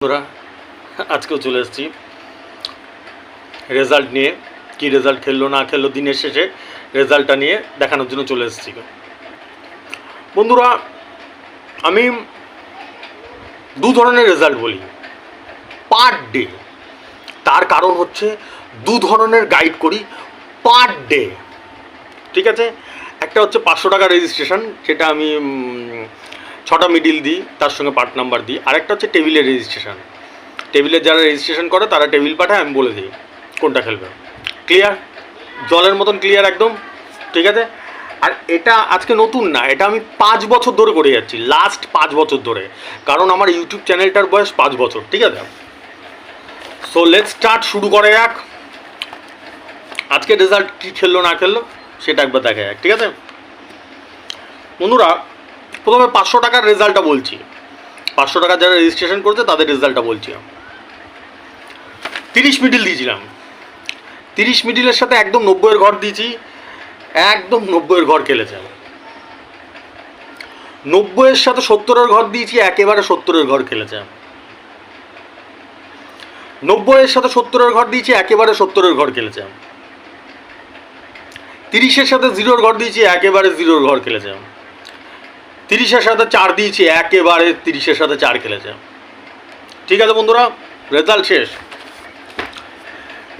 বন্ধুরা আজকেও চলে এসেছি রেজাল্ট নিয়ে। কি রেজাল্ট খেললো না খেললো দিনের শেষে রেজাল্টটা নিয়ে দেখানোর জন্য চলে এসেছি। বন্ধুরা আমি দু ধরনের রেজাল্ট বলি পার ডে, তার কারণ হচ্ছে দু ধরনের গাইড করি পার ডে, ঠিক আছে। একটা হচ্ছে 500 টাকা রেজিস্ট্রেশন, যেটা আমি 6টা মিডিল দিই, তার সঙ্গে পার্ট নাম্বার দিই। আরেকটা হচ্ছে টেবিলের রেজিস্ট্রেশন, টেবিলের যারা রেজিস্ট্রেশন করে তারা টেবিল পাঠায়, আমি বলে দিই কোনটা খেলবে। ক্লিয়ার, জলের মতন ক্লিয়ার একদম, ঠিক আছে। আর এটা আজকে নতুন না, এটা আমি 5 বছর ধরে করে যাচ্ছি, লাস্ট 5 বছর ধরে, কারণ আমার ইউটিউব চ্যানেলটার বয়স 5 বছর, ঠিক আছে। সো লেটস স্টার্ট, শুরু করে যাক। আজকে রেজাল্ট কী খেললো না খেললো সেটা একবার দেখা যাক, ঠিক আছে। বন্ধুরা প্রথমে 500 টাকার রেজাল্টটা বলছি, 500 টাকা যারা রেজিস্ট্রেশন করছে তাদের রেজাল্টটা বলছি। 30 মিডিল দিয়েছিলাম, 30 মিডিলের সাথে একদম 90-এর ঘর দিয়েছি, একদম 90-এর ঘর খেলেছে। 90-এর সাথে 70-এর ঘর দিয়েছি, একেবারে 70-এর ঘর খেলেছে। 90-এর সাথে 70-এর ঘর দিয়েছি, একেবারে 70-এর ঘর খেলেছে। 30-এর সাথে 0-এর ঘর দিয়েছি, একেবারে 0-এর ঘর খেলেছে। 30-এর সাথে 4 দিয়েছি, একেবারে 30-এর সাথে 4 খেলেছে, ঠিক আছে। বন্ধুরা রেজাল্ট শেষ।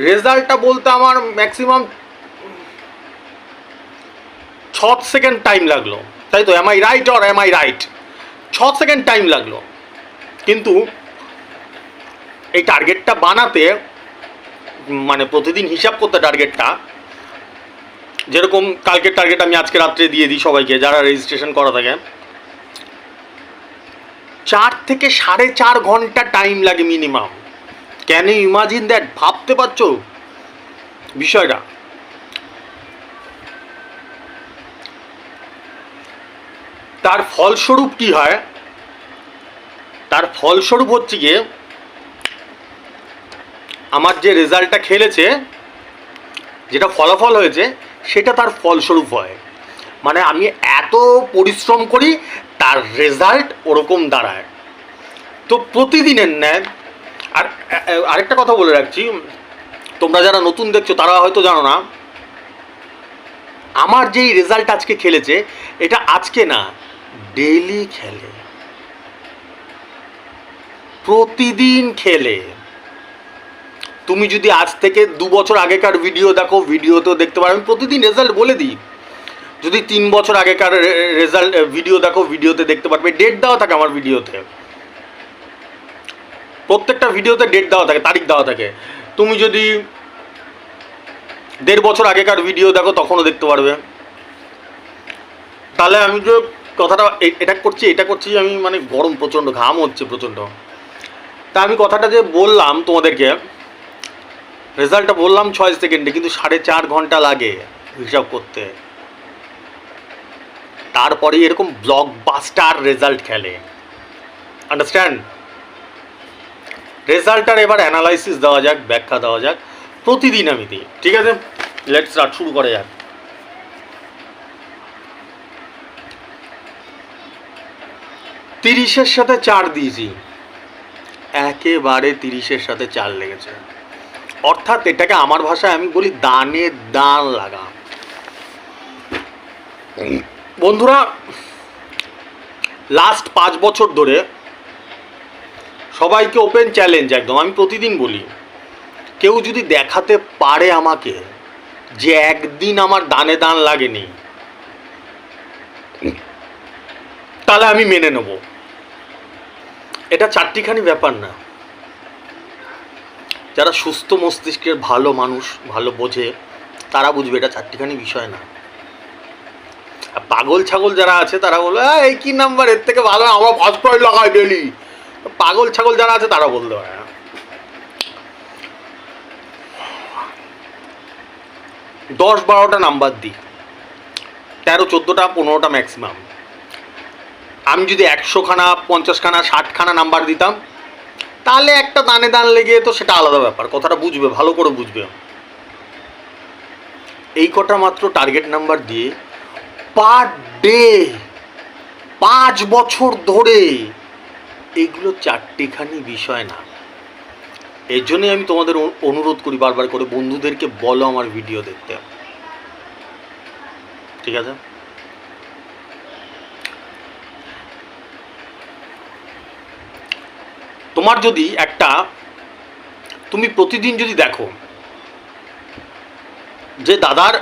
রেজাল্টটা বলতে আমার ম্যাক্সিমাম 6 সেকেন্ড টাইম লাগলো, তাই তো? Am I right or am I right? 6 second time লাগলো, কিন্তু এই টার্গেটটা বানাতে, মানে প্রতিদিন হিসাব করতে টার্গেটটা, যেরকম কালকের টার্গেট আমি আজকে রাত্রে দিয়ে দিই সবাইকে যারা রেজিস্ট্রেশন করা থাকে, 4 থেকে 4.5 ঘন্টা টাইম লাগে minimum. Can you imagine that? ভাবতে পারছো বিষয়টা? তার ফলস্বরূপ কি হয়? তার ফলস্বরূপ হচ্ছে গিয়ে আমার যে রেজাল্টটা খেলেছে, যেটা ফলাফল হয়েছে, সেটা তার ফলস্বরূপ হয়। মানে আমি এত পরিশ্রম করি, তার রেজাল্ট ওরকম দাঁড়ায়। তো প্রতিদিনের ন্যায়। আর আরেকটা কথা বলে রাখছি, তোমরা যারা নতুন দেখছো তারা হয়তো জানো না, আমার যেই রেজাল্ট আজকে খেলেছে, এটা আজকে না, ডেইলি খেলে, প্রতিদিন খেলে। তুমি যদি আজ থেকে 2 বছর আগেকার ভিডিও দেখো, ভিডিওতেও দেখতে পারো, আমি প্রতিদিন রেজাল্ট বলে দিই। যদি 3 বছর আগেকার রেজাল্ট ভিডিও দেখো, ভিডিওতে দেখতে পারবে, ডেট দেওয়া থাকে আমার ভিডিওতে, প্রত্যেকটা ভিডিওতে ডেট দেওয়া থাকে, তারিখ দেওয়া থাকে। তুমি যদি 1.5 বছর আগেকার ভিডিও দেখো, তখনও দেখতে পারবে। তাহলে আমি যে কথাটা এটা করছি আমি, মানে গরম প্রচণ্ড, ঘাম হচ্ছে প্রচণ্ড, তা আমি কথাটা যে বললাম তোমাদেরকে, রেজাল্টটা বললাম 6 সেকেন্ডে, কিন্তু 4.5 ঘন্টা লাগে হিসাব করতে। তারপরে এরকম ব্লকবাস্টার রেজাল্ট খেলে, আন্ডারস্ট্যান্ড? রেজাল্টটার এবার অ্যানালাইসিস দেওয়া যাক, ব্যাখ্যা দেওয়া যাক, প্রতিদিন আমি দিই, ঠিক আছে। লেটস স্টার্ট, শুরু করে যাক। 30-এর সাথে 4 দিয়েছি, একেবারে 30-এর সাথে 4 লেগেছে। অর্থাৎ এটাকে আমার ভাষায় আমি বলি দানে দান লাগা। বন্ধুরা লাস্ট 5 বছর ধরে সবাইকে ওপেন চ্যালেঞ্জ একদম, আমি প্রতিদিন বলি, কেউ যদি দেখাতে পারে আমাকে যে একদিন আমার দানে দান লাগেনি, তাহলে আমি মেনে নেব। এটা চারটিখানি ব্যাপার না। যারা সুস্থ মস্তিষ্কের ভালো মানুষ, ভালো বোঝে, তারা বুঝবে এটা চারটিখানি বিষয় না। পাগল ছাগল যারা আছে তারা বলবে এই কি নাম্বার, এর থেকে ভালো আমার ফার্স্ট প্রাইজ লাগায় ডেলি। পাগল ছাগল যারা আছে তারা বলতে পারে। 10-12টা নাম্বার দিই, 13-14টা 15টা ম্যাক্সিমাম। আমি যদি 100খানা 50খানা 60খানা নাম্বার দিতাম, তাহলে একটা দানে দান লেগে, তো সেটা আলাদা ব্যাপার, কথাটা বুঝবে, ভালো করে বুঝবে। এই কটা মাত্র টার্গেট নাম্বার দিয়ে পার ডে 5 বছর ধরে এগুলো চারটিখানি বিষয় না। এর জন্যই আমি তোমাদের অনুরোধ করি বারবার করে, বন্ধুদেরকে বলো আমার ভিডিও দেখতে, ঠিক আছে? তোমার যদি তুমি প্রতিদিন যদি দেখো যে দাদার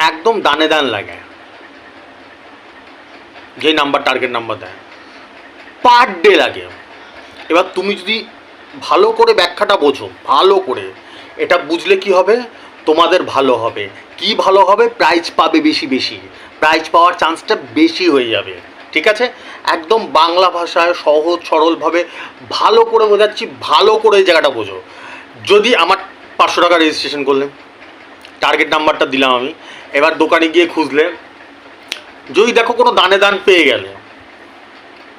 একদম দানে দান লাগে, যে নাম্বার টার্গেট নাম্বার দেয় পার ডে লাগে, এবার তুমি যদি ভালো করে ব্যাখ্যাটা বোঝো, ভালো করে এটা বুঝলে কি হবে, তোমাদের ভালো হবে। কি ভালো হবে? প্রাইজ পাবে বেশি বেশি, প্রাইজ পাওয়ার চান্সটা বেশি হয়ে যাবে, ঠিক আছে? একদম বাংলা ভাষায় সহজ সরলভাবে ভালো করে বোঝাচ্ছি, ভালো করে এই জায়গাটা বোঝো। যদি আমার 500 টাকা রেজিস্ট্রেশন করলে, টার্গেট নাম্বারটা দিলাম আমি, এবার দোকানে গিয়ে খুঁজলে যদি দেখো কোনো দানে দান পেয়ে গেলে,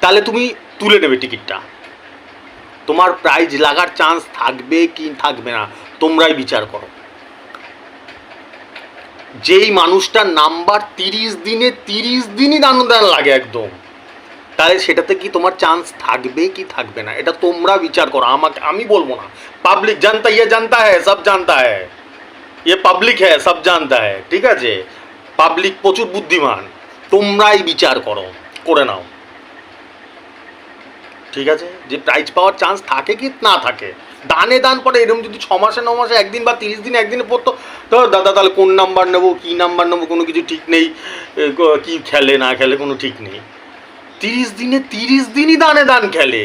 তাহলে তুমি তুলে নেবে টিকিটটা। তোমার প্রাইজ লাগার চান্স থাকবে কি থাকবে না তোমরাই বিচার করো। যেই মানুষটার নাম্বার 30 দিনে 30 দিনই দান লাগে একদম, তাহলে সেটাতে কি তোমার চান্স থাকবে কি থাকবে না এটা তোমরা বিচার করো, আমি বলবো না। পাবলিক জানতা, ইয়ে জানতা হ্যায়, সব জানতা হ্যায়, ইয়ে পাবলিক হ্যায়, সব জানতা হ্যায়, ঠিক আছে? পাবলিক প্রচুর বুদ্ধিমান, তোমরাই বিচার করো, করে নাও, ঠিক আছে? যে প্রাইজ পাওয়ার চান্স থাকে কি না থাকে। দানে দান পড়ে এরকম যদি 6 মাসে 9 মাসে একদিন বা 30 দিনে একদিনে পড়তো, তো দাদা তাহলে কোন নাম্বার নেবো, কী নাম্বার নেবো, কোনো কিছু ঠিক নেই, কি খেলে না খেলে কোনো ঠিক নেই। 30 দিনে 30 দিনই দানে দান খেলে,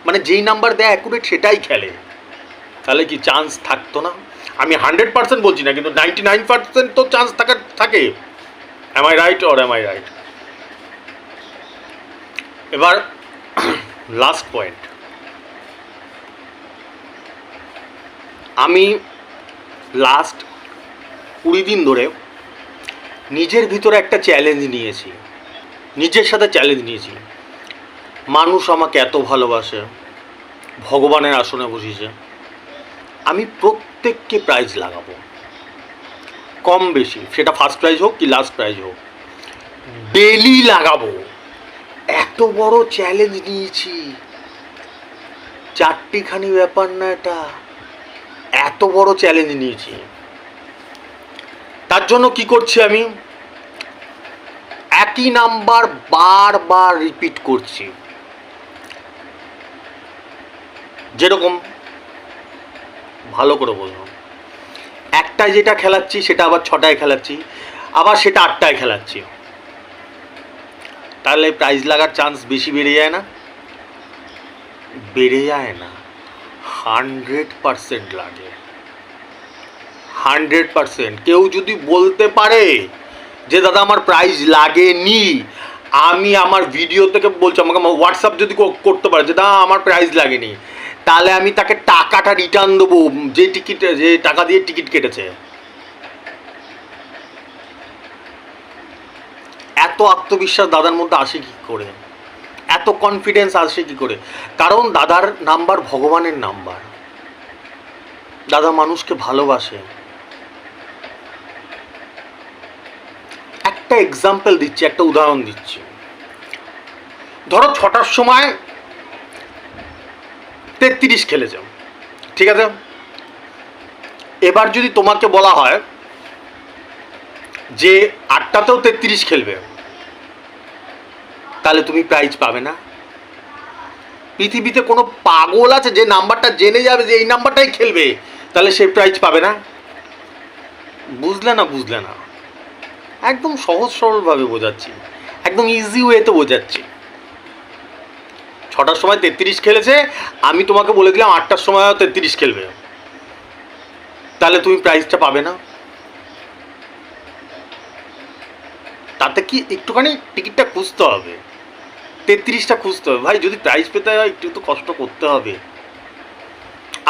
মানে যেই নাম্বার দেয় অ্যাকুরেট সেটাই খেলে, তাহলে কি চান্স থাকতো না? আমি 100% বলছি না, কিন্তু 99% তো চান্স থাকে। Am I right or am I right? এবার লাস্ট পয়েন্ট, আমি লাস্ট 20 দিন ধরে নিজের ভিতরে একটা চ্যালেঞ্জ নিয়েছি, নিজের সাথে চ্যালেঞ্জ নিয়েছি। মানুষ আমাকে এত ভালোবাসে, ভগবানের আসনে বসিয়েছে, আমি প্রত্যেককে প্রাইজ লাগাবো, কম বেশি, সেটা ফার্স্ট প্রাইজ হোক কি লাস্ট প্রাইজ হোক, ডেলি লাগাবো। এত বড় চ্যালেঞ্জ নিয়েছি, চারটিখানি ব্যাপার না এটা, এত বড় চ্যালেঞ্জ নিয়েছি। তার জন্য কি করছি, আমি একই নাম্বার বারবার রিপিট করছি। যেরকম ভালো করে বলবো, একটায় যেটা খেলাচ্ছি সেটা আবার 6টায় খেলাচ্ছি, আবার সেটা 8টায় খেলাচ্ছি, তাহলে প্রাইজ লাগার চান্স বেশি বেড়ে যায় না? বেড়ে যায় না, 100% লাগে, 100%। কেউ যদি বলতে পারে যে দাদা আমার প্রাইজ লাগেনি, আমি আমার ভিডিও থেকে বলছি, আমাকে হোয়াটসঅ্যাপ যদি করতে পারে যে দাদা আমার প্রাইজ লাগেনি, তাহলে আমি তাকে টাকাটা রিটার্ন দেবো, যে টাকা দিয়ে টিকিট কেটেছে। এত আত্মবিশ্বাস দাদার মধ্যে আসে কি করে, এত কনফিডেন্স আসে কি করে? কারণ দাদার নাম্বার ভগবানের নাম্বার, দাদা মানুষকে ভালোবাসে। একটা এক্সাম্পল দিচ্ছি, একটা উদাহরণ দিচ্ছি। ধরো 6টার সময় 33 খেলেছে, ঠিক আছে? এবার যদি তোমাকে বলা হয় যে 8টাতেও 33 খেলবে, তাহলে তুমি প্রাইজ পাবে না? পৃথিবীতে কোনো পাগল আছে যে নাম্বারটা জেনে যাবে যে এই নাম্বারটাই খেলবে, তাহলে সে প্রাইজ পাবে না? বুঝলে না? বুঝলে না? একদম সহজ সরলভাবে বোঝাচ্ছি, একদম ইজি ওয়েতে বোঝাচ্ছি। 6টার সময় 33 খেলেছে, আমি তোমাকে বলে দিলাম 8টার সময়ও 33 খেলবে, তাহলে তুমি প্রাইজটা পাবে না? তাতে কি একটুখানি টিকিটটা খুঁজতে হবে, 33টা খুঁজতে হবে। ভাই যদি প্রাইজ পেতে হয় একটু তো কষ্ট করতে হবে।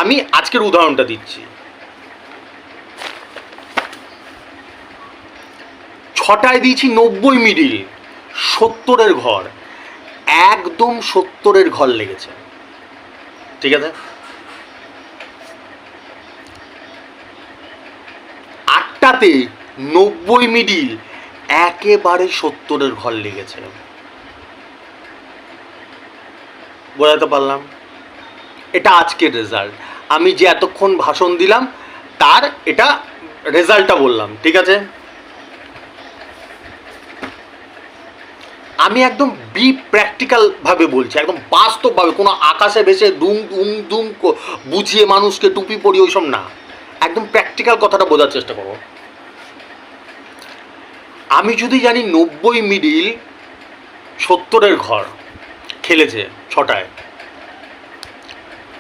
আমি আজকের উদাহরণটা দিচ্ছি, 6টায় দিয়েছি 90 মিডিল, 70-এর ঘর, একদম 70-এর ঘর লেগেছে, ঠিক আছে? 8টাতে 90 মিডিল, একেবারে 70-এর ঘর লেগেছে। বোঝাতে পারলাম? এটা আজকের রেজাল্ট। আমি যে এতক্ষণ ভাষণ দিলাম তার এটা রেজাল্টটা বললাম, ঠিক আছে? আমি একদম প্র্যাকটিক্যালভাবে বলছি, একদম বাস্তবভাবে, কোনো আকাশে ভেসে দুম দুম দুম বুঝিয়ে মানুষকে টুপি পরি ওইসব না, একদম প্র্যাকটিক্যাল কথাটা বোঝার চেষ্টা করো। আমি যদি জানি 90 মিডিল 70-এর ঘর খেলেছে 6টায়,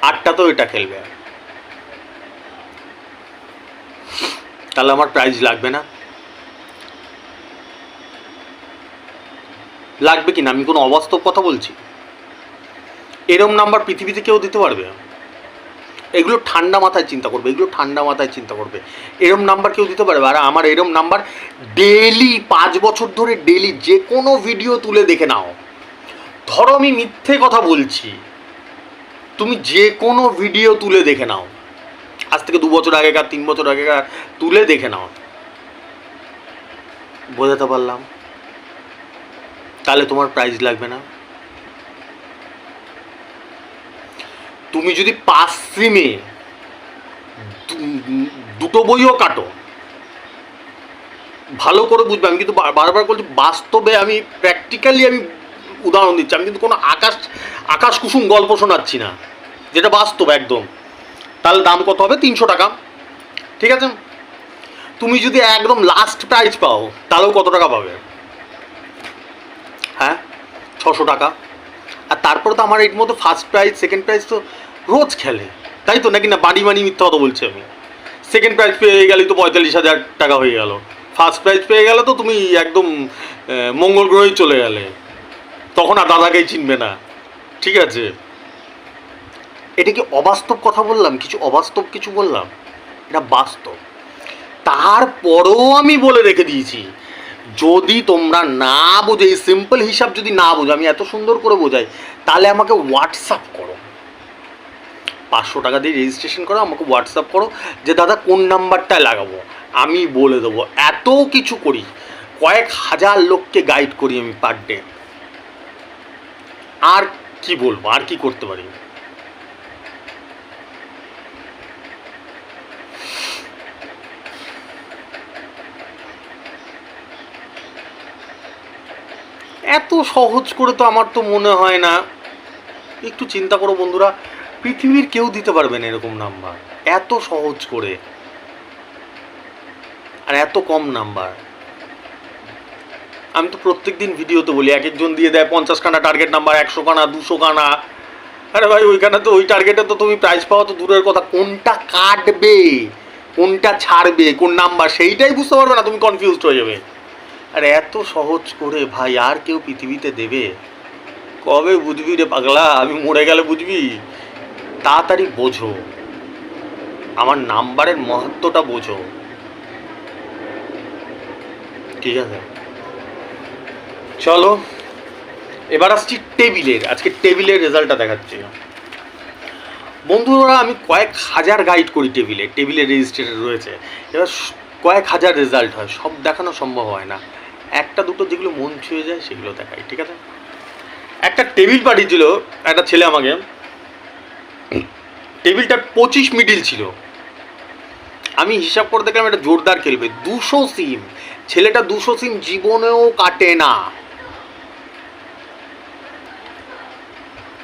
8টা তো এটা খেলবে, তাহলে আমার প্রাইজ লাগবে না? লাগবে কি না? আমি কোনো অবাস্তব কথা বলছি? এরম নাম্বার পৃথিবীতে কেউ দিতে পারবে? এগুলো ঠান্ডা মাথায় চিন্তা করবে, এগুলো ঠান্ডা মাথায় চিন্তা করবে। এরম নাম্বার কেউ দিতে পারবে? আর আমার এরম নাম্বার ডেলি 5 বছর ধরে ডেলি যে কোনো ভিডিও তুলে দেখে নাও। ধরো আমি মিথ্যে কথা বলছি, তুমি যে কোনো ভিডিও তুলে দেখে নাও, আজ থেকে 2 বছর আগেকার, 3 বছর আগেকার তুলে দেখে নাও। বোঝাতে পারলাম? তাহলে তোমার প্রাইজ লাগবে না? তুমি যদি 5 স্ট্রিমে 2টো বইও কাটো, ভালো করে বুঝবে। আমি কিন্তু বারবার বলছি, বাস্তবে আমি প্র্যাকটিক্যালি আমি উদাহরণ দিচ্ছি, আমি কিন্তু কোনো আকাশ কুসুম গল্প শোনাচ্ছি না, যেটা বাস্তব একদম। তাহলে দাম কত হবে? 300 টাকা, ঠিক আছে? তুমি যদি একদম লাস্ট প্রাইজ পাও তাহলেও কত টাকা পাবে? হ্যাঁ, 600 টাকা। আর তারপরে তো আমার এর মধ্যে ফার্স্ট প্রাইজ সেকেন্ড প্রাইজ তো রোজ খেলে, তাই তো? নাকি না বাড়ি মিথ্যা কথা বলছি আমি? সেকেন্ড প্রাইজ পেয়ে গেলেই তো 45,000 টাকা হয়ে গেল, ফার্স্ট প্রাইজ পেয়ে গেলে তো তুমি একদম মঙ্গল গ্রহেই চলে গেলে, তখন আর দাদাকেই চিনবে না, ঠিক আছে? এটা কি অবাস্তব কথা বললাম? কিছু অবাস্তব কিছু বললাম? এটা বাস্তব। তারপরেও আমি বলে রেখে দিয়েছি, যদি তোমরা না বোঝো, এই সিম্পল হিসাব যদি না বোঝো, আমি এত সুন্দর করে বোঝাই, তাহলে আমাকে হোয়াটসঅ্যাপ করো, 500 টাকা দিয়ে রেজিস্ট্রেশন করো, আমাকে হোয়াটসঅ্যাপ করো যে দাদা কোন নাম্বারটায় লাগাবো, আমি বলে দেবো। এত কিছু করি, কয়েক হাজার লোককে গাইড করি আমি পার ডে। আর কি বলবো, আর কি করতে পারি? এত সহজ করে তো আমার তো মনে হয় না। একটু চিন্তা করো বন্ধুরা, পৃথিবীর কেউ দিতে পারবে না এরকম নাম্বার, এত সহজ করে, আর এত কম নাম্বার। আমি তো প্রত্যেক দিন ভিডিওতে বলি, এক একজন দিয়ে দেয় 50 খানা টার্গেট নাম্বার, 100 খানা, 200 খানা। আরে ভাই, ওইখানে তো ওই টার্গেটে তো তুমি প্রাইজ পাওয়া তো দূরের কথা, কোনটা কাটবে, কোনটা ছাড়বে, কোন নাম্বার, সেইটাই বুঝতে পারবে না, তুমি কনফিউজড হয়ে যাবে। আর এত সহজ করে ভাই আর কেউ পৃথিবীতে দেবে? কবে বুঝবি রে পাগলা? আমি মরে গেলে বুঝবি? তাড়াতাড়ি বোঝো, আমার নাম্বারের মহত্বটা বোঝো, ঠিক আছে? চলো এবার আসছি টেবিলের, আজকে টেবিলের রেজাল্টটা দেখাচ্ছি বন্ধুরা। আমি কয়েক হাজার গাইড করি টেবিলে রেজিস্ট্রেশন রয়েছে, এবার কয়েক হাজার রেজাল্ট হয়, সব দেখানো সম্ভব হয় না, একটা দুটো যেগুলো মন ছুঁয়ে যায় সেগুলো দেখাই, ঠিক আছে? একটা টেবিল পাঠিয়েছিল একটা ছেলে আমাকে, টেবিলটা 25 মিডিল ছিল। আমি হিসাব করে দেখলাম এটা জোরদার খেলবে, 200 সিম, ছেলেটা 200 সিম জীবনেও কাটে না।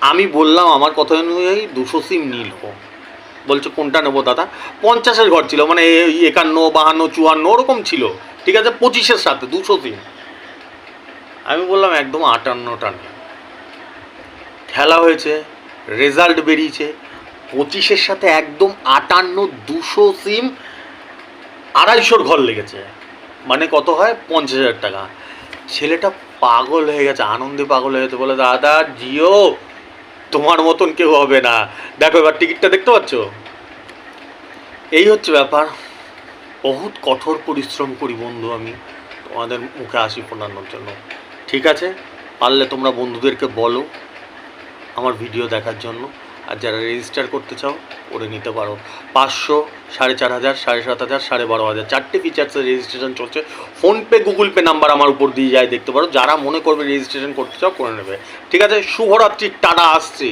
আমি বললাম আমার কথা অনুযায়ী 200 সিম নিল, বলছে কোনটা নেবো দাদা? 50-এর ঘর ছিল, মানে 51, 52, 54 ওরকম ছিল, ঠিক আছে? 25-এর সাথে 200 সিম। আমি বললাম একদম 58টা নেই। খেলা হয়েছে, রেজাল্ট বেরিয়েছে, 25-এর সাথে একদম 58, 200 সিম, 250-র ঘর লেগেছে, মানে কত হয়? 50,000 টাকা। ছেলেটা পাগল হয়ে গেছে, আনন্দে পাগল হয়ে গেছে, বলে দাদা জিও, তোমার মতন কেউ হবে না, দেখো এবার টিকিটটা দেখতে পাচ্ছ? এই হচ্ছে ব্যাপার। বহুত কঠোর পরিশ্রম করি বন্ধু আমি তোমাদের মুখে হাসি ফোটানোর জন্য, ঠিক আছে? পারলে তোমরা বন্ধুদেরকে বলো আমার ভিডিও দেখার জন্য, আর যারা রেজিস্টার করতে চাও করে নিতে পারো। 500, 4,500, 7,500, 12,500 চারটে ফিচার্সের রেজিস্ট্রেশন চলছে। ফোনপে গুগল পে নাম্বার আমার উপর দিয়ে যায়, দেখতে পারো। যারা মনে করবে রেজিস্ট্রেশন করতে চাও করে নেবে। ঠিক আছে, শুভরাত্রি, টাটা, আসছি।